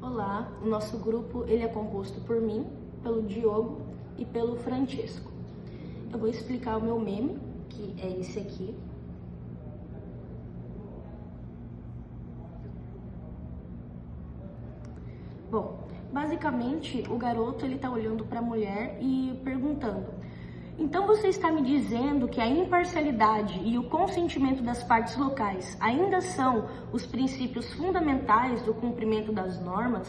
Olá, o nosso grupo ele é composto por mim, pelo Diogo e pelo Francisco. Eu vou explicar o meu meme, que é esse aqui. Bom, basicamente o garoto ele tá olhando para a mulher e perguntando: então você está me dizendo que a imparcialidade e o consentimento das partes locais ainda são os princípios fundamentais do cumprimento das normas?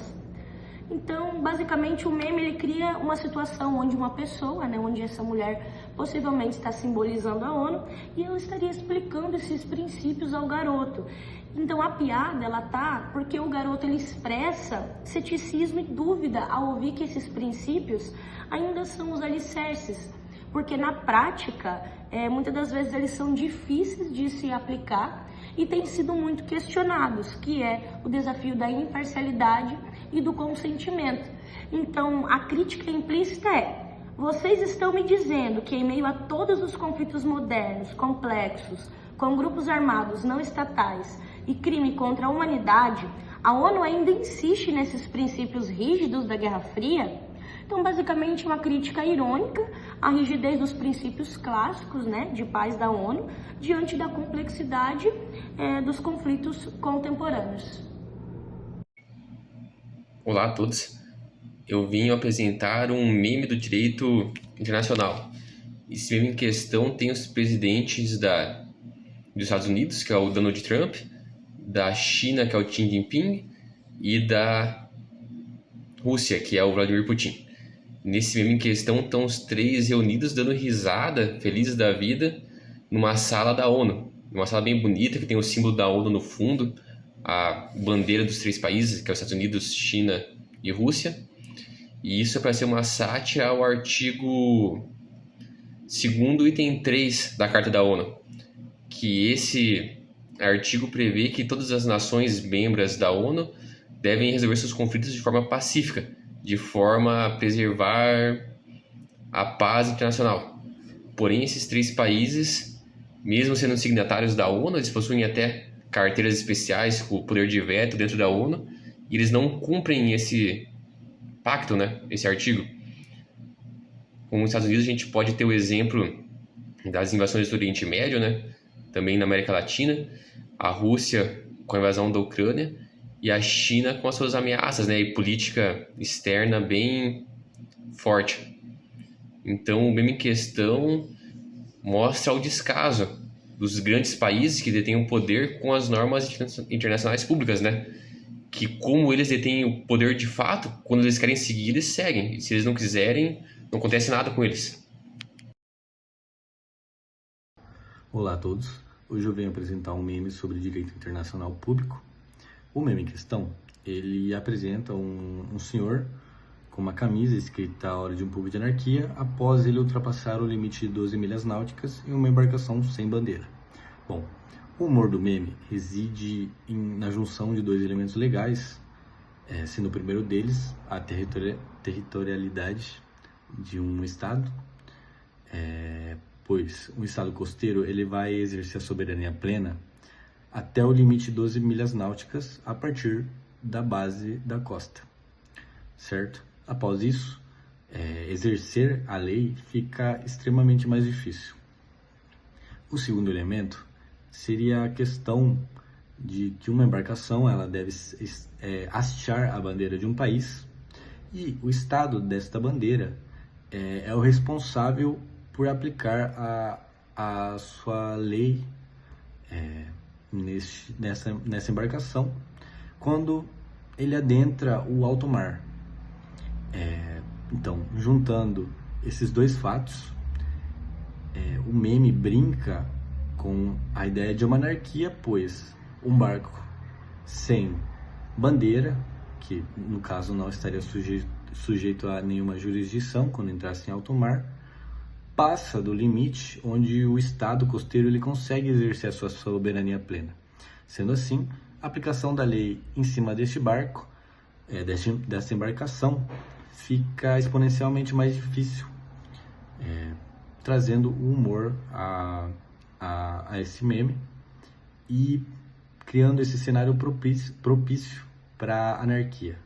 Então, basicamente, o meme ele cria uma situação onde uma pessoa, onde essa mulher possivelmente está simbolizando a ONU e ela estaria explicando esses princípios ao garoto. Então, a piada ela tá porque o garoto ele expressa ceticismo e dúvida ao ouvir que esses princípios ainda são os alicerces, porque na prática, muitas das vezes eles são difíceis de se aplicar e têm sido muito questionados, que é o desafio da imparcialidade e do consentimento. Então, a crítica implícita é: vocês estão me dizendo que em meio a todos os conflitos modernos, complexos, com grupos armados não estatais e crime contra a humanidade, a ONU ainda insiste nesses princípios rígidos da Guerra Fria? Então, basicamente, uma crítica irônica à rigidez dos princípios clássicos, de paz da ONU, diante da complexidade dos conflitos contemporâneos. Olá a todos, eu vim apresentar um meme do direito internacional. Esse meme em questão tem os presidentes dos Estados Unidos, que é o Donald Trump, da China, que é o Xi Jinping, e da Rússia, que é o Vladimir Putin. Nesse meme em questão estão os três reunidos dando risada, felizes da vida, numa sala da ONU. Uma sala bem bonita, que tem o símbolo da ONU no fundo, a bandeira dos três países, que é os Estados Unidos, China e Rússia. E isso é para ser uma sátira ao artigo 2º, item 3 da Carta da ONU, que esse artigo prevê que todas as nações membros da ONU devem resolver seus conflitos de forma pacífica, de forma a preservar a paz internacional. Porém, esses três países, mesmo sendo signatários da ONU, eles possuem até carteiras especiais com o poder de veto dentro da ONU, e eles não cumprem esse pacto, esse artigo. Como nos Estados Unidos, a gente pode ter o exemplo das invasões do Oriente Médio, também na América Latina, a Rússia com a invasão da Ucrânia e a China com as suas ameaças, e política externa bem forte. Então, o meme em questão mostra o descaso dos grandes países que detêm o poder com as normas internacionais públicas, que como eles detêm o poder de fato, quando eles querem seguir, eles seguem. E se eles não quiserem, não acontece nada com eles. Olá a todos, hoje eu venho apresentar um meme sobre direito internacional público. O meme em questão, ele apresenta um senhor com uma camisa escrita "A Hora de um Povo de Anarquia", após ele ultrapassar o limite de 12 milhas náuticas em uma embarcação sem bandeira. Bom, o humor do meme reside na junção de dois elementos legais, sendo o primeiro deles a territorialidade de um estado, pois um estado costeiro ele vai exercer a soberania plena até o limite de 12 milhas náuticas a partir da base da costa, certo? Após isso, exercer a lei fica extremamente mais difícil. O segundo elemento seria a questão de que uma embarcação ela deve hastear a bandeira de um país e o estado desta bandeira é o responsável por aplicar a sua lei nessa embarcação quando ele adentra o alto mar. Então, juntando esses dois fatos, o meme brinca com a ideia de uma anarquia, pois um barco sem bandeira, que no caso não estaria sujeito a nenhuma jurisdição quando entrasse em alto mar, passa do limite onde o estado costeiro ele consegue exercer a sua soberania plena. Sendo assim, a aplicação da lei em cima deste barco, dessa embarcação, fica exponencialmente mais difícil, trazendo o humor a esse meme e criando esse cenário propício para a anarquia.